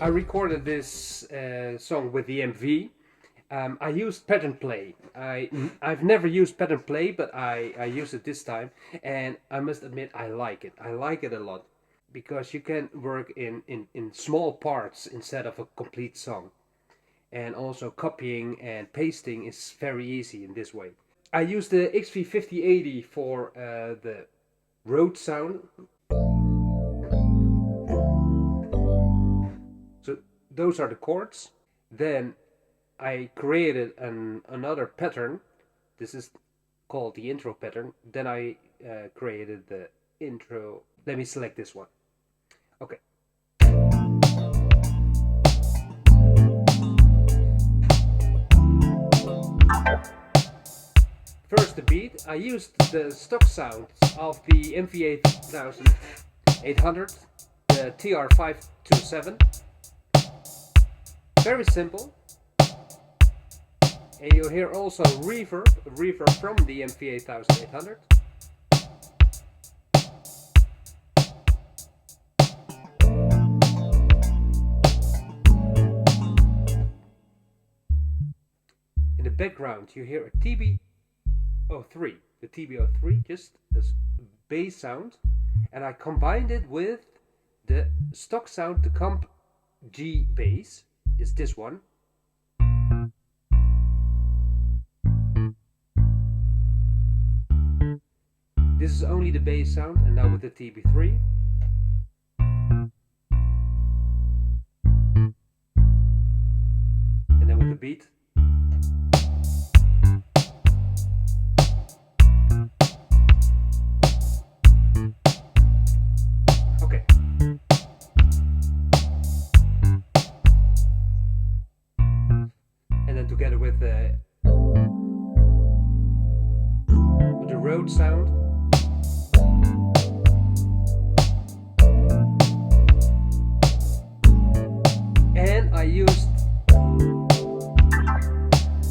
I recorded this song with the MV. I used pattern play. I've never used pattern play, but I used it this time, and I must admit I like it. I like it a lot because you can work in small parts instead of a complete song. And also copying and pasting is very easy in this way. I use the XV5080 for the road sound. So those are the chords. Then I created another pattern. This is called the intro pattern. Then I created the intro. Let me select this one. Okay. First the beat. I used the stock sounds of the MV-808, the TR-527. Very simple. And you hear also reverb from the MV-808. In the background you hear a TB03, the TB03, just a bass sound, and I combined it with the stock sound, the comp G bass is this one. This is only the bass sound, and now with the TB3. And then with the beat. Okay. And then together with the road sound. I used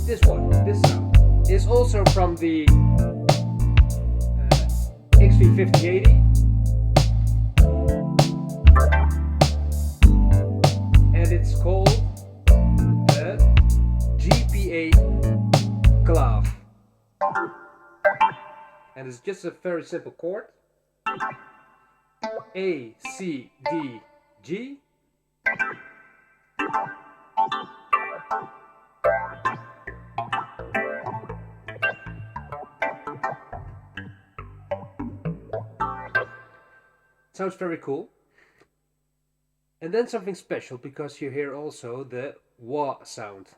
this one. This sound is also from the XV5080, and it's called the GPA Clav, and it's just a very simple chord: A, C, D, G. Sounds very cool. And then something special, because you hear also the wah sound.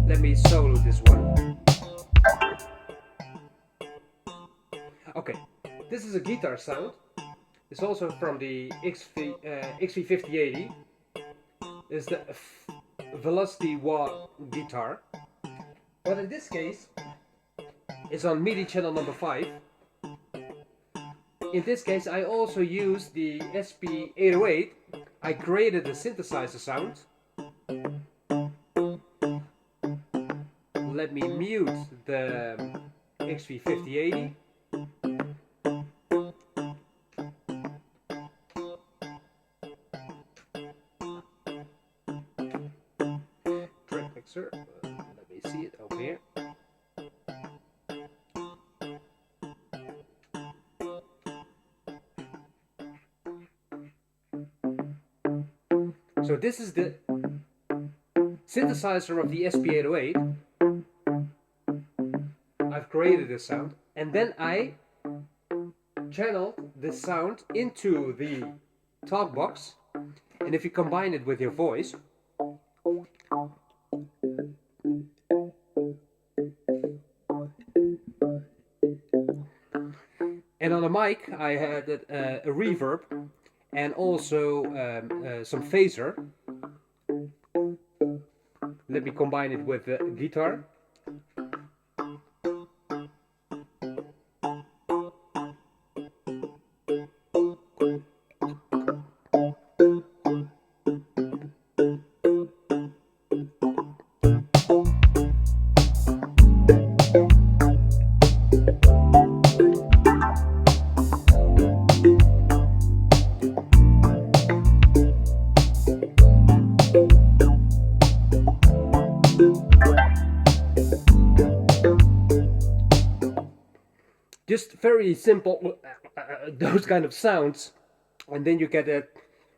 Let me solo this one. Okay, this is a guitar sound. It's also from the XV5080. It's the Velocity Wah guitar. But in this case, it's on MIDI channel number 5. In this case, I also used the SP-808. I created a synthesizer sound. Let me mute the XV5080. Let me see it over here. So this is the synthesizer of the SP-808. I've created this sound, and then I channeled this sound into the Talkbox, and if you combine it with your voice, and on the mic I had a reverb and also some phaser. Let me combine it with the guitar. Just very simple, those kind of sounds, and then you get a,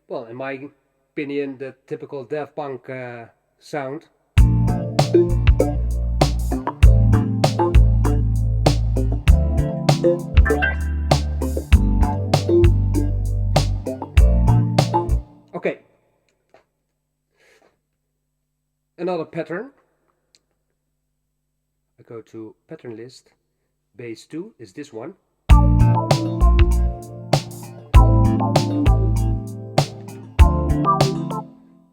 well, in my opinion, the typical DaftPunk sound. Okay, another pattern. I go to pattern list. Bass 2 is this one.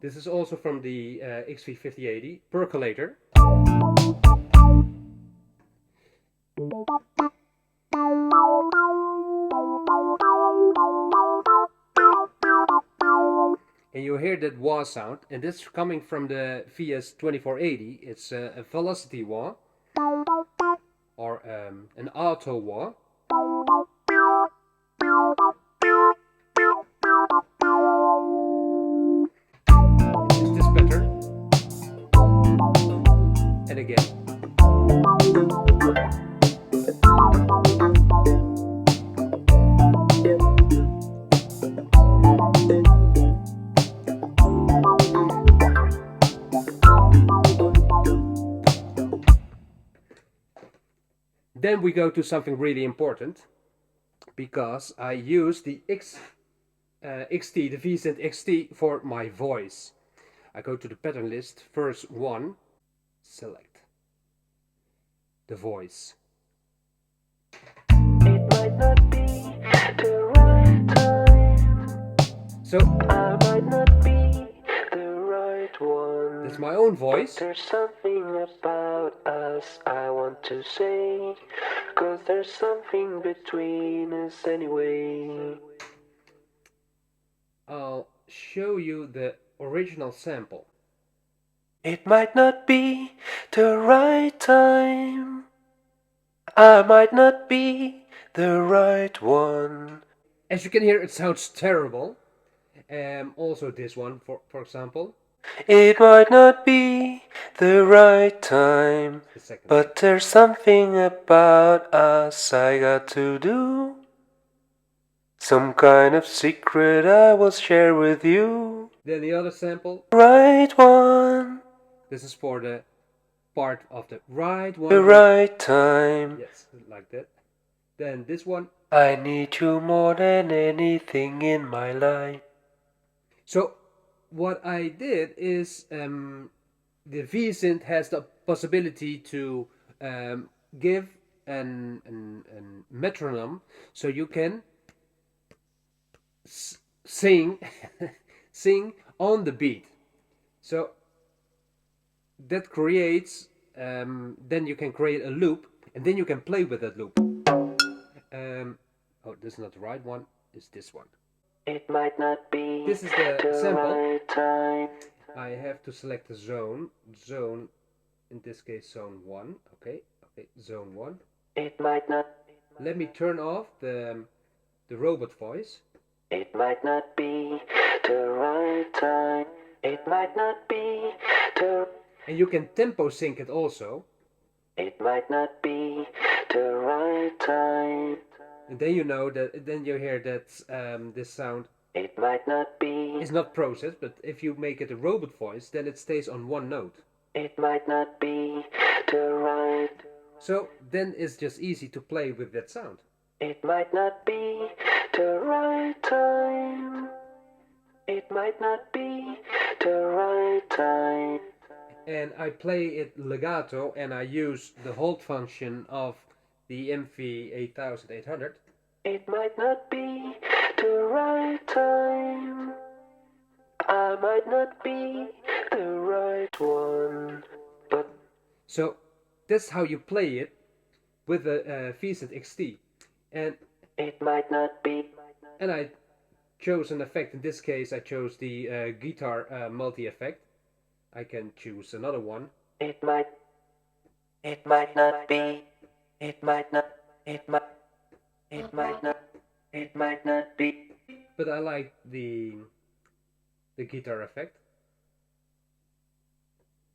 This is also from the XV5080 percolator. And you hear that wah sound, and this is coming from the VS-2480. It's a velocity wah, or an auto wah. It's this pattern. And again. Then we go to something really important, because I use the XT, the V-Synth XT, for my voice. I go to the pattern list, first one, select the voice. It might not be the right time. So I might not be the right one. That's my own voice. But there's something about us I want to say, 'cause there's something between us anyway. I'll show you the original sample. It might not be the right time. I might not be the right one. As you can hear, it sounds terrible. Also this one, for example. It might not be the right time, but there's something about us I got to do. Some kind of secret I will share with you. Then the other sample. Right one. This is for the part of the right one. The right time. Yes, like that. Then this one. I need you more than anything in my life. So what I did is, the V-Synth has the possibility to give an metronome, so you can sing sing on the beat. So that creates, then you can create a loop, and then you can play with that loop. Oh, this is not the right one, it's this one. It might not be. This is the sample. Right time. I have to select the zone. Zone, in this case, zone 1. Okay, zone 1. It might not. Let me turn off the robot voice. It might not be the right time. It might not be the. And you can tempo sync it also. It might not be the right time. And then you know that, then you hear that this sound. It might not be. It's not processed, but if you make it a robot voice, then it stays on one note. It might not be the right. So then it's just easy to play with that sound. It might not be the right time. It might not be the right time. And I play it legato, and I use the hold function of the MV8800. It might not be the right time. I might not be the right one. But so that's how you play it with the V-Synth XT. And it might not be. And I chose an effect. In this case, I chose the guitar multi-effect. I can choose another one. It might not be. It might not. It might not be. But I like the guitar effect.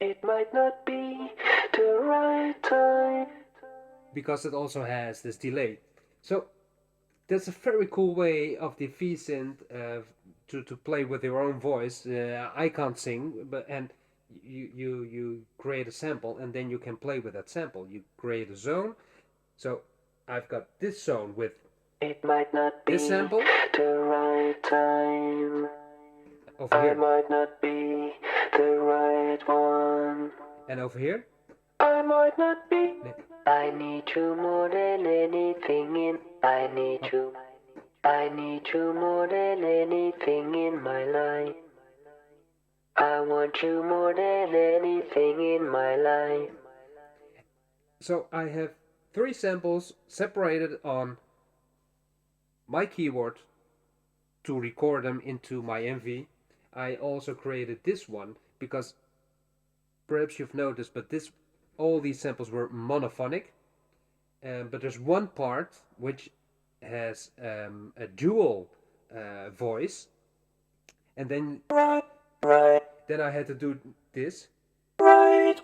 It might not be the right time. Because it also has this delay. So that's a very cool way of the V-Synth to play with your own voice. I can't sing, but you create a sample and then you can play with that sample. You create a zone. So I've got this zone with it might not be this sample the right time. over here. I might not be the right one. And over here. I might not be. I need you more than anything in. I need you. I need you more than anything in my life. I want you more than anything in my life. So I have 3 samples separated on my keyboard to record them into my MV. I also created this one because perhaps you've noticed, but all these samples were monophonic. But there's one part which has a dual voice, and then then I had to do this with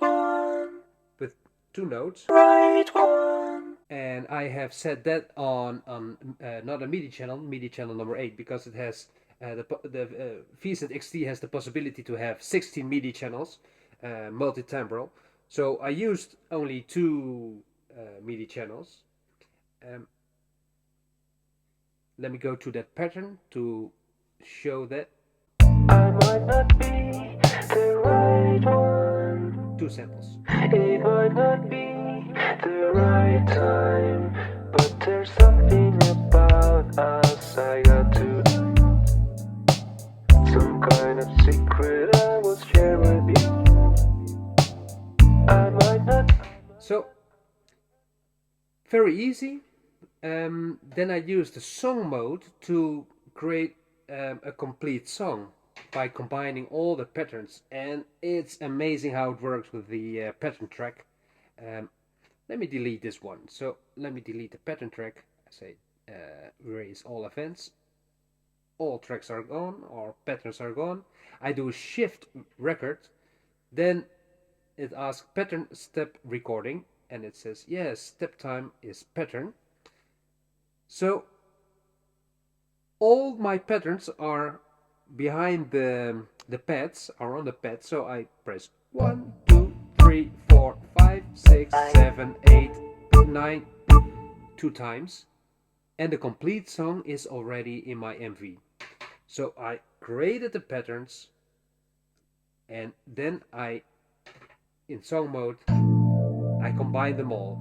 2 notes, and I have set that on not a MIDI channel number 8, because it has the V-Synth XT has the possibility to have 16 MIDI channels, multi-timbral. So I used only 2 MIDI channels. Let me go to that pattern to show that. I might not be the right one. 2 samples. It might not be the right time, but there's something about us I got to do. Some kind of secret I will share with you. I might not. So very easy. Then I used the song mode to create a complete song by combining all the patterns, and it's amazing how it works with the pattern track. Let me delete this one. So let me delete the pattern track. I say erase all events. All tracks are gone, or patterns are gone. I do a shift record, then it asks pattern step recording, and it says yes, step time is pattern. So all my patterns are behind the pads, are on the pad. So I press 1, 2, 3, 4, 5, 6, 7, 8, 9 2 times, and the complete song is already in my MV. So I created the patterns, and then in song mode, I combine them all.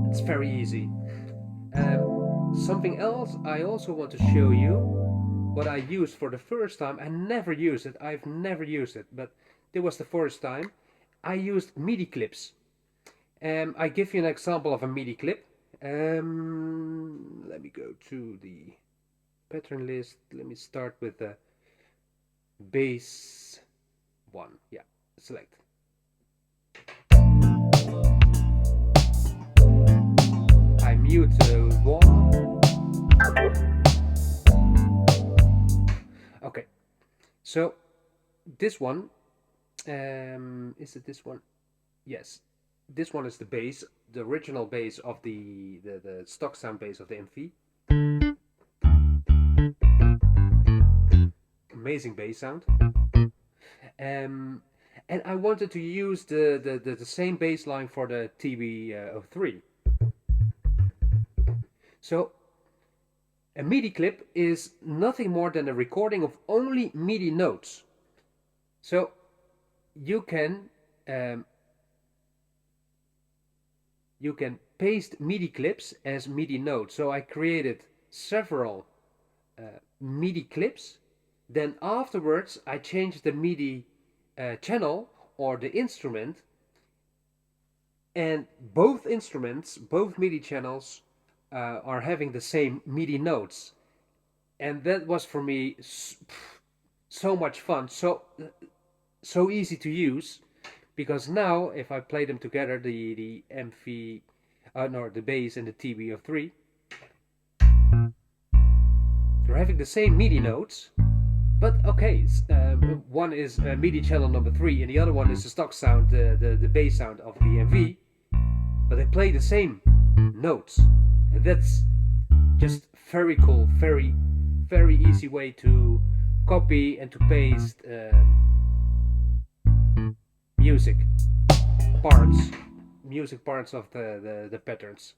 It's very easy. Something else I also want to show you, what I used for the first time. I never used it, I've never used it, but it was the first time. I used MIDI clips. I give you an example of a MIDI clip. Let me go to the pattern list. Let me start with the bass one. Yeah, select. I mute the wall. Okay, so this one, is it this one? Yes, this one is the bass, the original bass of the stock sound bass of the MV. Amazing bass sound. And I wanted to use the same bass line for the TB-03. So a MIDI clip is nothing more than a recording of only MIDI notes. So you can paste MIDI clips as MIDI notes. So I created several MIDI clips. Then afterwards I changed the MIDI channel or the instrument, and both instruments, both MIDI channels are having the same MIDI notes, and that was for me so much fun, so easy to use, because now if I play them together, the MV, the bass and the TB-03, they're having the same MIDI notes, but okay, one is MIDI channel number 3 and the other one is the stock sound, the bass sound of the MV, but they play the same notes. And that's just very cool, very easy way to copy and to paste music parts of the patterns.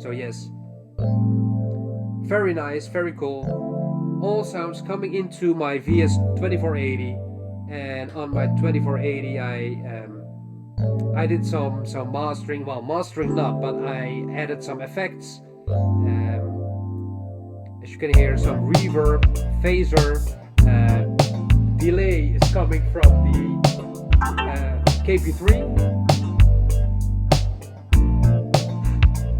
So yes, very nice, very cool. All sounds coming into my VS-2480, and on my 2480 I did some mastering. Well, mastering not, but I added some effects. As you can hear, some reverb, phaser, delay is coming from the KP3.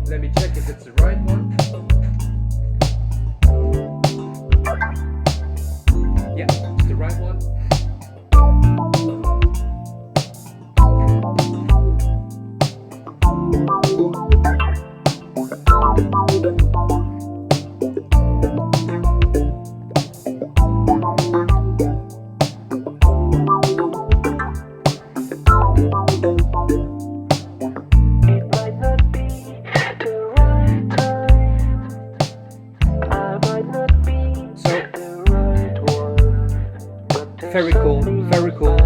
Let me check if it's the right one. Yeah, it's the right one. Very cool, very cool.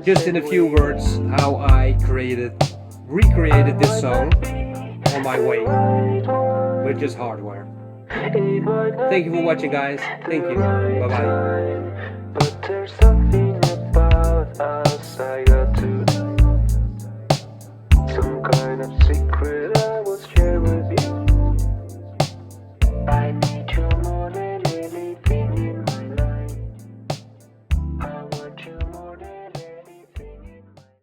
Just in a few words, how I recreated this song on my way with just hardware. Thank you for watching, guys. Thank you. Bye bye.